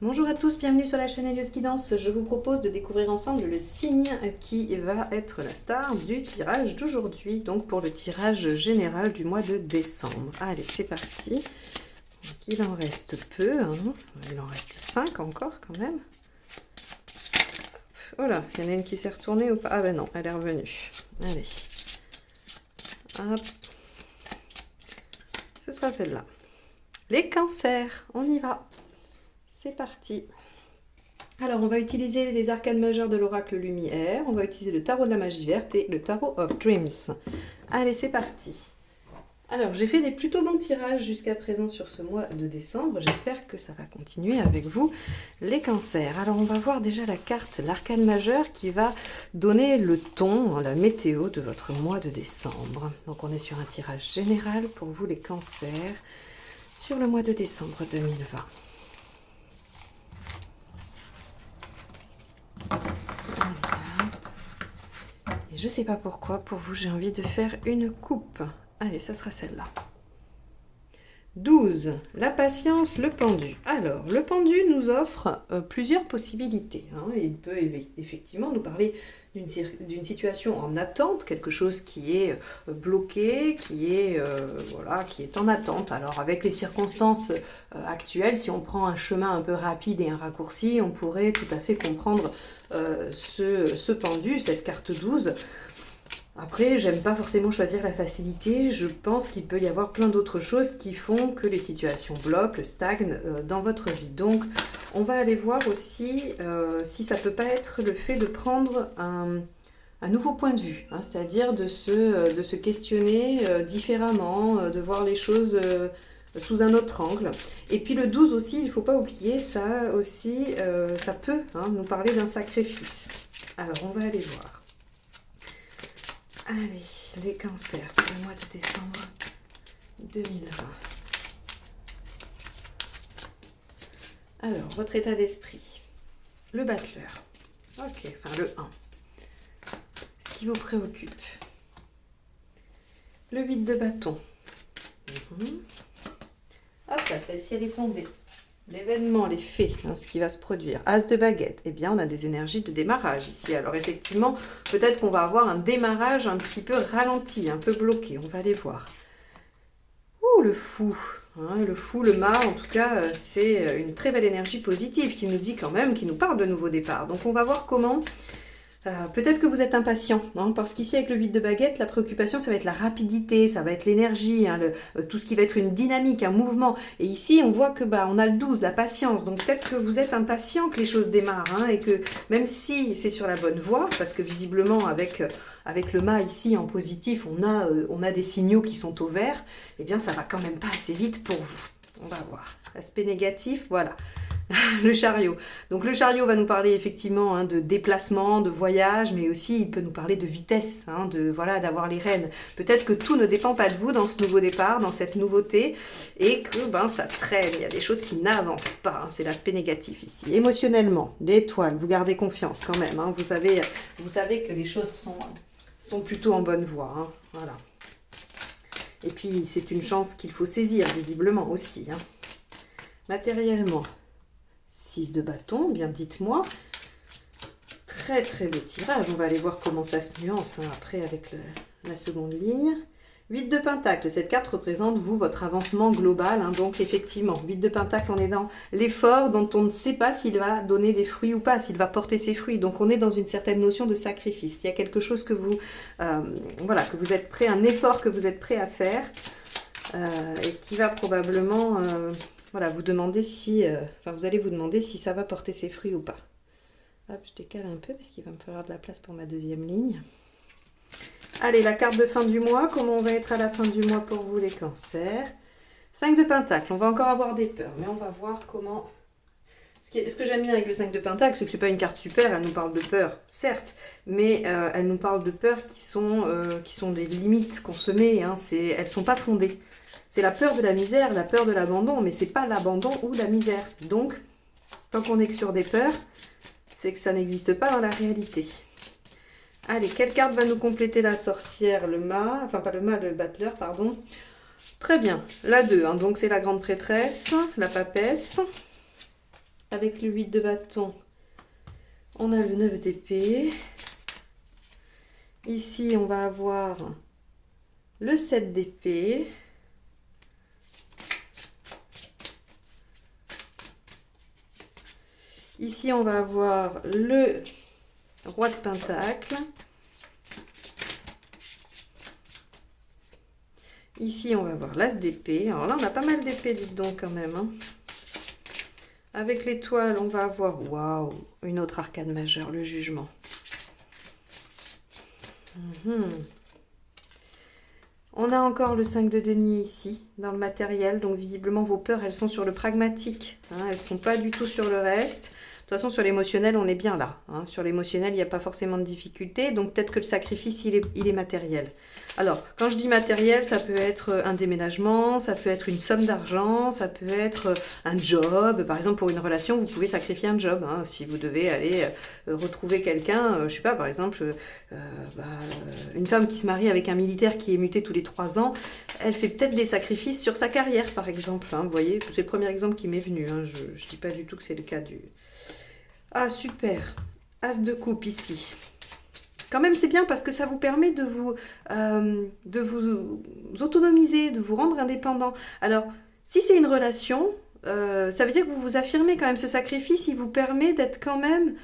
Bonjour à tous, bienvenue sur la chaîne Elios Guidance. Je vous propose de découvrir ensemble le signe qui va être la star du tirage d'aujourd'hui, donc pour le tirage général du mois de décembre. Allez, c'est parti. Donc, il en reste peu, hein. Il en reste 5 encore quand même. Oh là, il y en a une qui s'est retournée ou pas? Ah ben non, elle est revenue. Allez. Hop. Ce sera celle-là. Les cancers, on y va. C'est parti. Alors, on va utiliser les arcanes majeures de l'oracle lumière, on va utiliser le tarot de la magie verte et le tarot of dreams. Allez, c'est parti. Alors, j'ai fait des plutôt bons tirages jusqu'à présent sur ce mois de décembre. J'espère que ça va continuer avec vous, les cancers. Alors, on va voir déjà la carte, l'arcane majeure qui va donner le ton, la météo de votre mois de décembre. Donc, on est sur un tirage général pour vous, les cancers, sur le mois de décembre 2020. Et je sais pas pourquoi, pour vous, j'ai envie de faire une coupe. Allez, ça sera celle-là. 12. La patience, le pendu. Alors, le pendu nous offre plusieurs possibilités, hein. Il peut effectivement nous parler d'une situation en attente, quelque chose qui est bloqué, voilà, qui est en attente. Alors, avec les circonstances actuelles, si on prend un chemin un peu rapide et un raccourci, on pourrait tout à fait comprendre ce pendu, cette carte 12. Après, j'aime pas forcément choisir la facilité, je pense qu'il peut y avoir plein d'autres choses qui font que les situations bloquent, stagnent dans votre vie. Donc, on va aller voir aussi si ça peut pas être le fait de prendre un nouveau point de vue, hein, c'est-à-dire de se questionner différemment, de voir les choses sous un autre angle. Et puis le 12 aussi, il ne faut pas oublier, ça aussi, ça peut nous parler d'un sacrifice. Alors, on va aller voir. Allez, les cancers pour le mois de décembre 2020. Alors, votre état d'esprit. Le battleur. Ok, enfin le 1. Ce qui vous préoccupe. Le 8 de bâton. Hop là, celle-ci elle est tombée. L'événement, les faits, ce qui va se produire. As de baguette, eh bien on a des énergies de démarrage ici. Alors effectivement, peut-être qu'on va avoir un démarrage un petit peu ralenti, un peu bloqué. On va aller voir. Ouh, le fou. Le fou, le mât, en tout cas, c'est une très belle énergie positive qui nous dit quand même, qui nous parle de nouveau départ. Donc on va voir comment... peut-être que vous êtes impatient, parce qu'ici avec le 8 de baguette, la préoccupation ça va être la rapidité, ça va être l'énergie, tout ce qui va être une dynamique, un mouvement. Et ici on voit que on a le 12, la patience, donc peut-être que vous êtes impatient que les choses démarrent, et que même si c'est sur la bonne voie, parce que visiblement avec le mât ici en positif, on a des signaux qui sont au vert, eh bien ça va quand même pas assez vite pour vous. On va voir. Aspect négatif, voilà. Le chariot. Donc le chariot va nous parler effectivement de déplacement, de voyage, mais aussi il peut nous parler de vitesse, d'avoir les rênes. Peut-être que tout ne dépend pas de vous dans ce nouveau départ, dans cette nouveauté, et que ça traîne, il y a des choses qui n'avancent pas, c'est l'aspect négatif ici. Émotionnellement, l'étoile, vous gardez confiance quand même, vous savez que les choses sont plutôt en bonne voie, voilà. Et puis c'est une chance qu'il faut saisir visiblement aussi. Matériellement, 6 de bâton, bien dites-moi. Très très beau tirage. On va aller voir comment ça se nuance après avec la seconde ligne. 8 de pentacle. Cette carte représente, vous, votre avancement global. Donc effectivement, 8 de pentacle, on est dans l'effort dont on ne sait pas s'il va donner des fruits ou pas, s'il va porter ses fruits. Donc on est dans une certaine notion de sacrifice. Il y a quelque chose que vous, que vous êtes prêt, un effort que vous êtes prêt à faire et qui va probablement... vous demandez si, vous allez vous demander si ça va porter ses fruits ou pas. Hop, je décale un peu parce qu'il va me falloir de la place pour ma deuxième ligne. Allez, la carte de fin du mois. Comment on va être à la fin du mois pour vous, les cancers? 5 de pentacle. On va encore avoir des peurs, mais on va voir comment... Ce que j'aime bien avec le 5 de pentacle, c'est que ce n'est pas une carte super. Elle nous parle de peur, certes, mais elle nous parle de peurs qui sont des limites qu'on se met. Elles ne sont pas fondées. C'est la peur de la misère, la peur de l'abandon, mais c'est pas l'abandon ou la misère. Donc, tant qu'on est que sur des peurs, c'est que ça n'existe pas dans la réalité. Allez, quelle carte va nous compléter la sorcière? Le mât, enfin pas le mât, le battleur, pardon. Très bien, la 2, donc c'est la grande prêtresse, la papesse. Avec le 8 de bâton, on a le 9 d'épée. Ici, on va avoir le 7 d'épée. Ici, on va avoir le roi de pentacle. Ici, on va avoir l'as d'épée. Alors là, on a pas mal d'épées, dites donc, quand même. Hein. Avec l'étoile, on va avoir, waouh, une autre arcane majeure, le jugement. On a encore le 5 de denier ici, dans le matériel. Donc, visiblement, vos peurs, elles sont sur le pragmatique. Hein, elles ne sont pas du tout sur le reste. De toute façon, sur l'émotionnel, on est bien là. Hein. Sur l'émotionnel, il n'y a pas forcément de difficulté. Donc, peut-être que le sacrifice, il est matériel. Alors, quand je dis matériel, ça peut être un déménagement, ça peut être une somme d'argent, ça peut être un job. Par exemple, pour une relation, vous pouvez sacrifier un job. Hein. Si vous devez aller retrouver quelqu'un, je ne sais pas, par exemple, une femme qui se marie avec un militaire qui est muté tous les 3 ans, elle fait peut-être des sacrifices sur sa carrière, par exemple. Hein. Vous voyez, c'est le premier exemple qui m'est venu. Hein. Je ne dis pas du tout que c'est le cas du... Ah, super. As de coupe ici. Quand même, c'est bien parce que ça vous permet de vous autonomiser, de vous rendre indépendant. Alors, si c'est une relation, ça veut dire que vous vous affirmez quand même. Ce sacrifice, il vous permet d'être quand même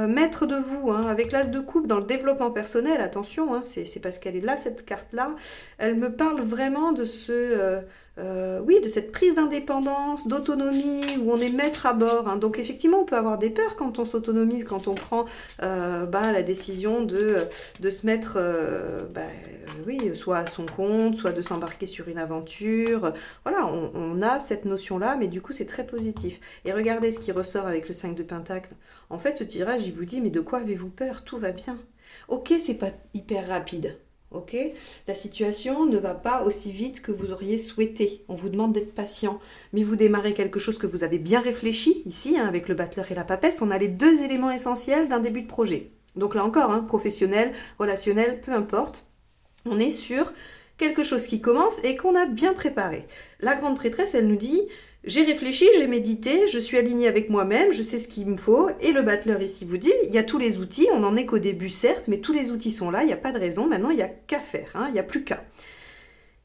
maître de vous. Hein, avec l'as de coupe dans le développement personnel, attention, hein, c'est parce qu'elle est là, cette carte-là. Elle me parle vraiment de oui, de cette prise d'indépendance, d'autonomie, où on est maître à bord. Hein. Donc effectivement, on peut avoir des peurs quand on s'autonomise, quand on prend la décision de se mettre, oui, soit à son compte, soit de s'embarquer sur une aventure. Voilà, on a cette notion-là, mais du coup, c'est très positif. Et regardez ce qui ressort avec le 5 de Pentacle. En fait, ce tirage, il vous dit, mais de quoi avez-vous peur? Tout va bien. Ok, c'est pas hyper rapide. Ok, la situation ne va pas aussi vite que vous auriez souhaité. On vous demande d'être patient, mais vous démarrez quelque chose que vous avez bien réfléchi. Ici, hein, avec le battleur et la papesse, on a les 2 éléments essentiels d'un début de projet. Donc là encore, hein, professionnel, relationnel, peu importe. On est sur quelque chose qui commence et qu'on a bien préparé. La grande prêtresse, elle nous dit... J'ai réfléchi, j'ai médité, je suis alignée avec moi-même, je sais ce qu'il me faut. Et le battleur ici vous dit, il y a tous les outils, on n'en est qu'au début certes, mais tous les outils sont là, il n'y a pas de raison, maintenant il n'y a qu'à faire, hein, il n'y a plus qu'à.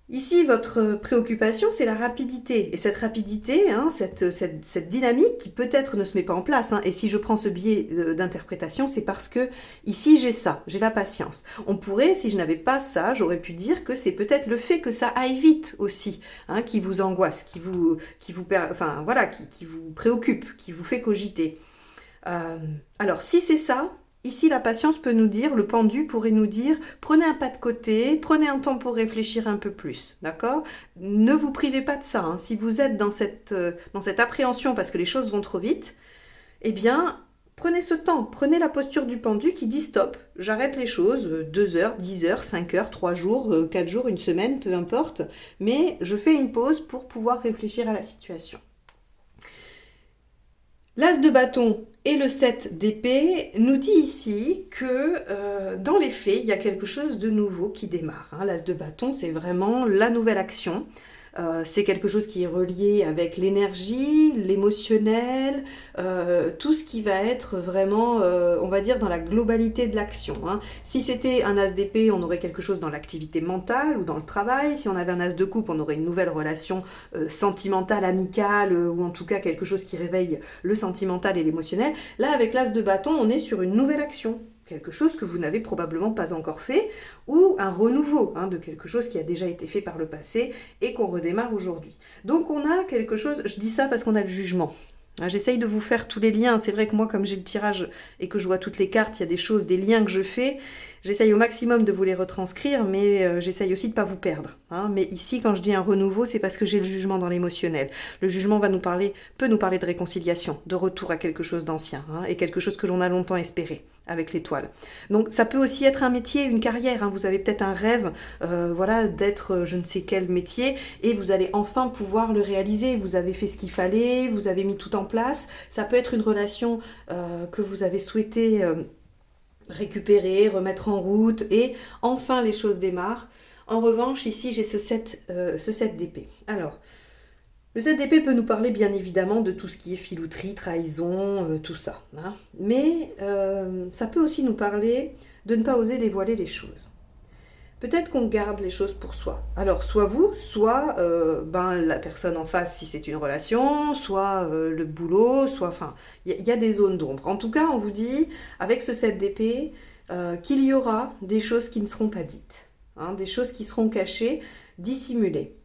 Ici, votre préoccupation, c'est la rapidité. Et cette rapidité, hein, cette dynamique qui peut-être ne se met pas en place. Hein. Et si je prends ce biais d'interprétation, c'est parce que ici, j'ai ça, j'ai la patience. On pourrait, si je n'avais pas ça, j'aurais pu dire que c'est peut-être le fait que ça aille vite aussi, hein, qui vous angoisse, qui vous préoccupe, qui vous fait cogiter. Alors, si c'est ça... Ici, la patience peut nous dire, le pendu pourrait nous dire, prenez un pas de côté, prenez un temps pour réfléchir un peu plus, d'accord? Ne vous privez pas de ça. Hein. Si vous êtes dans cette appréhension parce que les choses vont trop vite, eh bien, prenez ce temps, prenez la posture du pendu qui dit stop, j'arrête les choses, 2 heures, 10 heures, 5 heures, 3 jours, 4 jours, une semaine, peu importe, mais je fais une pause pour pouvoir réfléchir à la situation. L'as de bâton et le 7 d'épée nous dit ici que dans les faits, il y a quelque chose de nouveau qui démarre. Hein. L'as de bâton, c'est vraiment la nouvelle action. C'est quelque chose qui est relié avec l'énergie, l'émotionnel, tout ce qui va être vraiment, on va dire, dans la globalité de l'action. Hein. Si c'était un as d'épée, on aurait quelque chose dans l'activité mentale ou dans le travail. Si on avait un as de coupe, on aurait une nouvelle relation sentimentale, amicale, ou en tout cas quelque chose qui réveille le sentimental et l'émotionnel. Là, avec l'as de bâton, on est sur une nouvelle action. Quelque chose que vous n'avez probablement pas encore fait, ou un renouveau de quelque chose qui a déjà été fait par le passé et qu'on redémarre aujourd'hui. Donc on a quelque chose, je dis ça parce qu'on a le jugement. J'essaye de vous faire tous les liens, c'est vrai que moi comme j'ai le tirage et que je vois toutes les cartes, il y a des choses, des liens que je fais, j'essaye au maximum de vous les retranscrire, mais j'essaye aussi de ne pas vous perdre. Hein. Mais ici, quand je dis un renouveau, c'est parce que j'ai le jugement dans l'émotionnel. Le jugement peut nous parler de réconciliation, de retour à quelque chose d'ancien, et quelque chose que l'on a longtemps espéré avec l'étoile. Donc ça peut aussi être un métier, une carrière. Vous avez peut-être un rêve d'être je ne sais quel métier et vous allez enfin pouvoir le réaliser. Vous avez fait ce qu'il fallait, vous avez mis tout en place. Ça peut être une relation que vous avez souhaité récupérer, remettre en route et enfin les choses démarrent. En revanche, ici j'ai ce 7 d'épée. Alors, Le 7 d'épée peut nous parler bien évidemment de tout ce qui est filouterie, trahison, tout ça, hein. Mais ça peut aussi nous parler de ne pas oser dévoiler les choses. Peut-être qu'on garde les choses pour soi. Alors, soit vous, soit la personne en face si c'est une relation, soit le boulot, soit... Enfin, il y a des zones d'ombre. En tout cas, on vous dit, avec ce 7 d'épée, qu'il y aura des choses qui ne seront pas dites, hein, des choses qui seront cachées, dissimulées.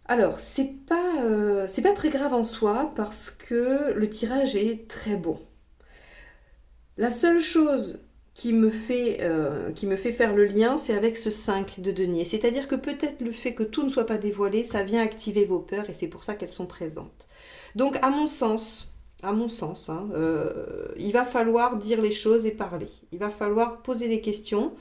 Alors, c'est pas très grave en soi parce que le tirage est très bon. La seule chose qui me fait faire le lien, c'est avec ce 5 de denier. C'est-à-dire que peut-être le fait que tout ne soit pas dévoilé, ça vient activer vos peurs et c'est pour ça qu'elles sont présentes. Donc, à mon sens, hein, il va falloir dire les choses et parler. Il va falloir poser des questions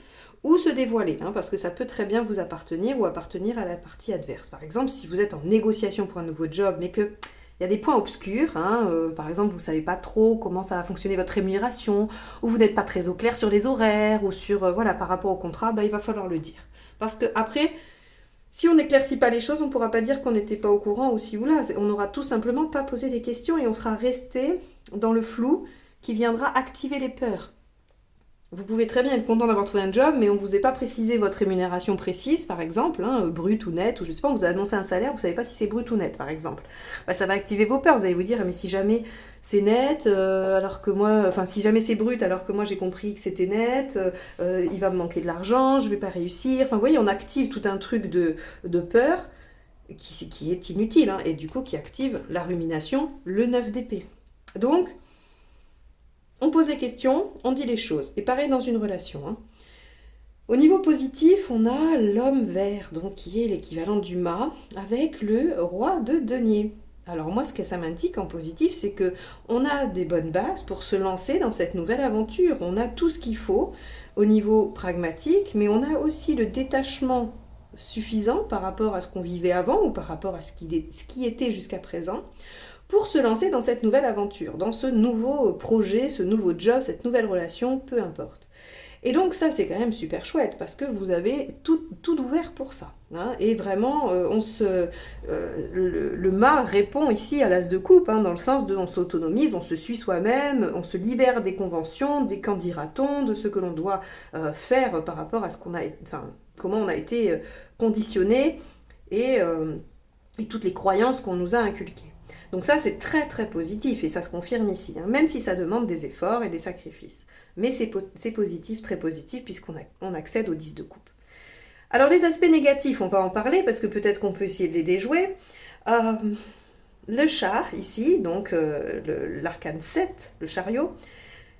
ou se dévoiler, hein, parce que ça peut très bien vous appartenir ou appartenir à la partie adverse. Par exemple, si vous êtes en négociation pour un nouveau job, mais que il y a des points obscurs, hein, par exemple, vous ne savez pas trop comment ça va fonctionner votre rémunération, ou vous n'êtes pas très au clair sur les horaires, ou sur, voilà, par rapport au contrat, il va falloir le dire. Parce que après, si on n'éclaircit pas les choses, on ne pourra pas dire qu'on n'était pas au courant ou ci ou là. On n'aura tout simplement pas posé des questions et on sera resté dans le flou qui viendra activer les peurs. Vous pouvez très bien être content d'avoir trouvé un job, mais on ne vous a pas précisé votre rémunération précise, par exemple, hein, brut ou net, ou je ne sais pas, on vous a annoncé un salaire, vous ne savez pas si c'est brut ou net, par exemple. Ça va activer vos peurs, vous allez vous dire, mais si jamais c'est net, alors que moi, enfin si jamais c'est brut, alors que moi j'ai compris que c'était net, il va me manquer de l'argent, je ne vais pas réussir. Enfin, vous voyez, on active tout un truc de peur qui est inutile, hein, et du coup qui active la rumination, le 9 d'épée. Donc, on pose les questions, on dit les choses. Et pareil dans une relation, hein. Au niveau positif, on a l'homme vert, donc qui est l'équivalent du mât, avec le roi de denier. Alors moi, ce que ça m'indique en positif, c'est que on a des bonnes bases pour se lancer dans cette nouvelle aventure. On a tout ce qu'il faut au niveau pragmatique, mais on a aussi le détachement suffisant par rapport à ce qu'on vivait avant ou par rapport à ce qui était jusqu'à présent pour se lancer dans cette nouvelle aventure, dans ce nouveau projet, ce nouveau job, cette nouvelle relation, peu importe. Et donc ça, c'est quand même super chouette, parce que vous avez tout ouvert pour ça, hein. Et vraiment, le mât répond ici à l'as de coupe, hein, dans le sens de on s'autonomise, on se suit soi-même, on se libère des conventions, des qu'en dira-t-on, de ce que l'on doit faire par rapport à ce qu'on a, enfin, comment on a été conditionné et toutes les croyances qu'on nous a inculquées. Donc ça, c'est très très positif et ça se confirme ici, hein, même si ça demande des efforts et des sacrifices. Mais c'est positif, très positif, puisqu'on accède au 10 de coupe. Alors les aspects négatifs, on va en parler parce que peut-être qu'on peut essayer de les déjouer. Le char, ici, donc l'arcane 7, le chariot,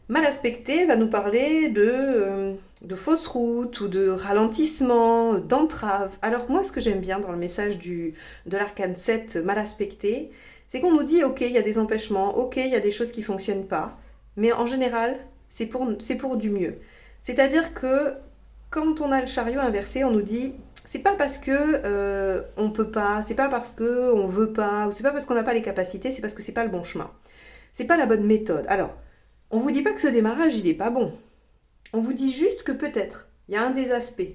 mal aspecté, va nous parler de fausses routes ou de ralentissement, d'entrave. Alors moi, ce que j'aime bien dans le message de l'arcane 7 mal aspecté, c'est qu'on nous dit, ok, il y a des empêchements, ok, il y a des choses qui ne fonctionnent pas, mais en général, c'est pour du mieux. C'est-à-dire que quand on a le chariot inversé, on nous dit, c'est pas parce que on peut pas, c'est pas parce que on veut pas, ou c'est pas parce qu'on n'a pas les capacités, c'est parce que c'est pas le bon chemin. C'est pas la bonne méthode. Alors, on vous dit pas que ce démarrage, il est pas bon. On vous dit juste que peut-être, il y a un des aspects.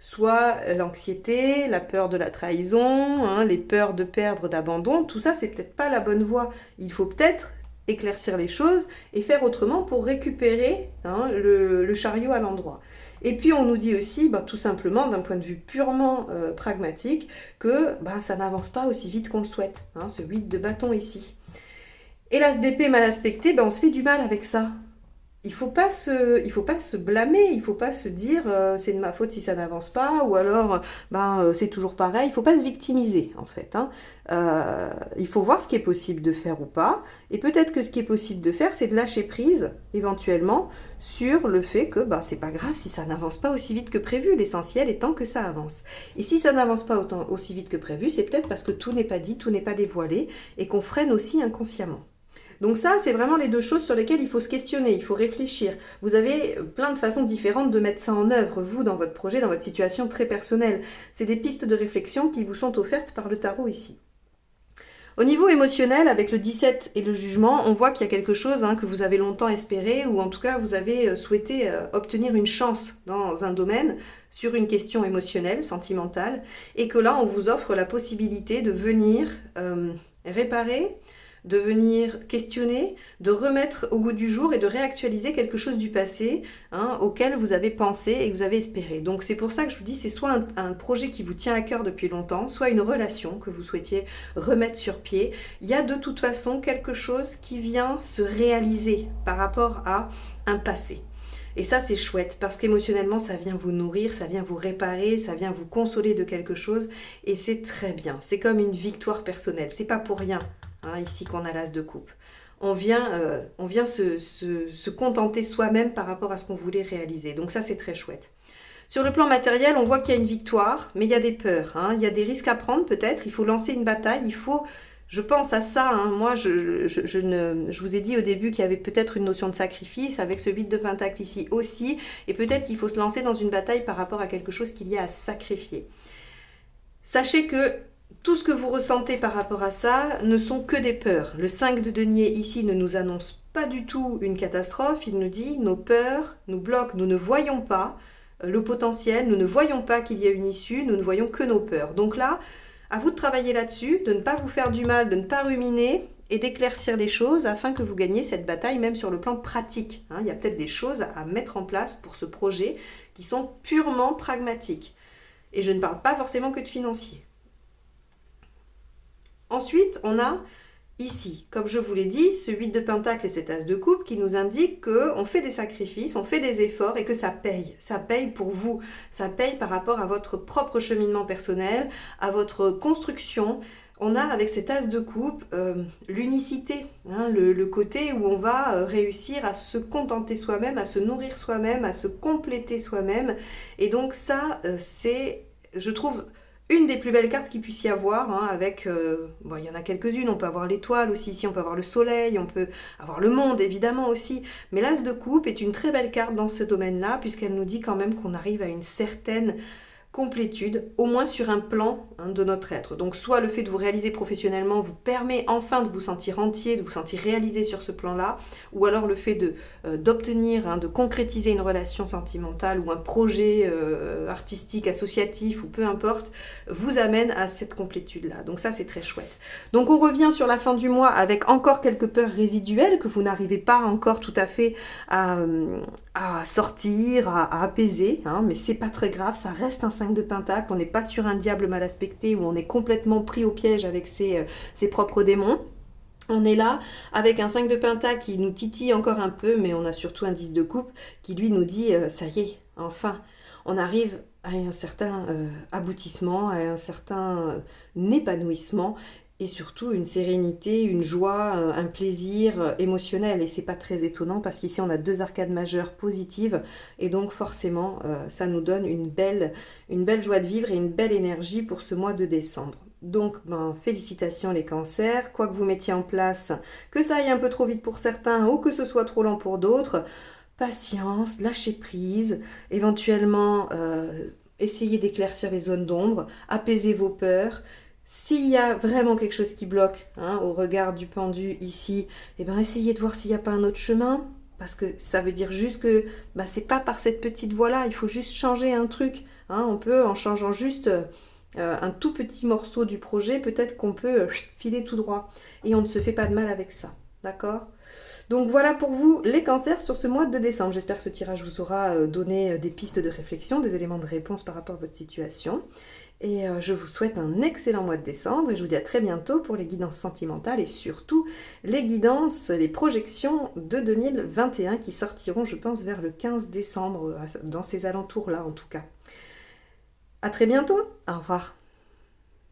Soit l'anxiété, la peur de la trahison, hein, les peurs de perdre, d'abandon, tout ça, c'est peut-être pas la bonne voie. Il faut peut-être éclaircir les choses et faire autrement pour récupérer, hein, le chariot à l'endroit. Et puis on nous dit aussi, tout simplement, d'un point de vue purement pragmatique, que ça n'avance pas aussi vite qu'on le souhaite, hein, ce 8 de bâton ici. Et l'as d'épée mal aspecté, on se fait du mal avec ça. Il faut pas se blâmer, il faut pas se dire c'est de ma faute si ça n'avance pas, ou alors c'est toujours pareil. Il faut pas se victimiser en fait, hein. Il faut voir ce qui est possible de faire ou pas, et peut-être que ce qui est possible de faire, c'est de lâcher prise éventuellement sur le fait que c'est pas grave si ça n'avance pas aussi vite que prévu. L'essentiel étant que ça avance. Et si ça n'avance pas aussi vite que prévu, c'est peut-être parce que tout n'est pas dit, tout n'est pas dévoilé, et qu'on freine aussi inconsciemment. Donc ça, c'est vraiment les deux choses sur lesquelles il faut se questionner, il faut réfléchir. Vous avez plein de façons différentes de mettre ça en œuvre, vous, dans votre projet, dans votre situation très personnelle. C'est des pistes de réflexion qui vous sont offertes par le tarot ici. Au niveau émotionnel, avec le 17 et le jugement, on voit qu'il y a quelque chose que vous avez longtemps espéré, ou en tout cas vous avez souhaité obtenir une chance dans un domaine, sur une question émotionnelle, sentimentale, et que là on vous offre la possibilité de venir réparer, de venir questionner, de remettre au goût du jour et de réactualiser quelque chose du passé auquel vous avez pensé et que vous avez espéré. Donc c'est pour ça que je vous dis, c'est soit un projet qui vous tient à cœur depuis longtemps, soit une relation que vous souhaitiez remettre sur pied. Il y a de toute façon quelque chose qui vient se réaliser par rapport à un passé. Et ça c'est chouette parce qu'émotionnellement ça vient vous nourrir, ça vient vous réparer, ça vient vous consoler de quelque chose et c'est très bien. C'est comme une victoire personnelle, c'est pas pour rien ici qu'on a l'as de coupe. On vient se contenter soi-même par rapport à ce qu'on voulait réaliser. Donc ça c'est très chouette. Sur le plan matériel, on voit qu'il y a une victoire, mais il y a des peurs. Il y a des risques à prendre peut-être, il faut lancer une bataille, il faut... Je pense à ça, moi je vous ai dit au début qu'il y avait peut-être une notion de sacrifice avec ce 8 de pentacle ici aussi, et peut-être qu'il faut se lancer dans une bataille par rapport à quelque chose qu'il y a à sacrifier. Sachez que tout ce que vous ressentez par rapport à ça ne sont que des peurs. Le 5 de denier ici ne nous annonce pas du tout une catastrophe, il nous dit nos peurs nous bloquent, nous ne voyons pas le potentiel, nous ne voyons pas qu'il y a une issue, nous ne voyons que nos peurs. Donc là, à vous de travailler là-dessus, de ne pas vous faire du mal, de ne pas ruminer et d'éclaircir les choses afin que vous gagniez cette bataille même sur le plan pratique. Il y a peut-être des choses à mettre en place pour ce projet qui sont purement pragmatiques. Et je ne parle pas forcément que de financier. Ensuite, on a ici, comme je vous l'ai dit, ce 8 de pentacle et cet as de coupe qui nous indique qu'on fait des sacrifices, on fait des efforts et que ça paye. Ça paye pour vous, ça paye par rapport à votre propre cheminement personnel, à votre construction. On a avec cet as de coupe l'unicité, le côté où on va réussir à se contenter soi-même, à se nourrir soi-même, à se compléter soi-même. Et donc ça, c'est, je trouve... une des plus belles cartes qu'il puisse y avoir, avec, il y en a quelques-unes, on peut avoir l'étoile aussi, ici on peut avoir le soleil, on peut avoir le monde évidemment aussi, mais l'as de coupe est une très belle carte dans ce domaine-là, puisqu'elle nous dit quand même qu'on arrive à une certaine complétude, au moins sur un plan de notre être. Donc soit le fait de vous réaliser professionnellement vous permet enfin de vous sentir entier, de vous sentir réalisé sur ce plan-là, ou alors le fait d'obtenir, de concrétiser une relation sentimentale ou un projet artistique, associatif ou peu importe, vous amène à cette complétude-là. Donc ça c'est très chouette. Donc on revient sur la fin du mois avec encore quelques peurs résiduelles que vous n'arrivez pas encore tout à fait à sortir, à apaiser, mais c'est pas très grave, ça reste un 5 de pentacle, on n'est pas sur un diable mal aspecté où on est complètement pris au piège avec ses propres démons. On est là avec un 5 de pentacle qui nous titille encore un peu, mais on a surtout un 10 de coupe qui lui nous dit ça y est, enfin, on arrive à un certain aboutissement, à un certain épanouissement, et surtout une sérénité, une joie, un plaisir émotionnel. Et c'est pas très étonnant parce qu'ici on a 2 arcades majeures positives et donc forcément ça nous donne une belle joie de vivre et une belle énergie pour ce mois de décembre. Donc félicitations les cancers, quoi que vous mettiez en place, que ça aille un peu trop vite pour certains ou que ce soit trop lent pour d'autres, patience, lâchez prise, éventuellement essayez d'éclaircir les zones d'ombre, apaisez vos peurs. S'il y a vraiment quelque chose qui bloque au regard du pendu ici, essayez de voir s'il n'y a pas un autre chemin, parce que ça veut dire juste que c'est pas par cette petite voie-là, il faut juste changer un truc. On peut, en changeant juste un tout petit morceau du projet, peut-être qu'on peut filer tout droit. Et on ne se fait pas de mal avec ça, d'accord ? Donc voilà pour vous les cancers sur ce mois de décembre. J'espère que ce tirage vous aura donné des pistes de réflexion, des éléments de réponse par rapport à votre situation. Et je vous souhaite un excellent mois de décembre et je vous dis à très bientôt pour les guidances sentimentales et surtout les guidances, les projections de 2021 qui sortiront, je pense, vers le 15 décembre, dans ces alentours-là en tout cas. À très bientôt, au revoir.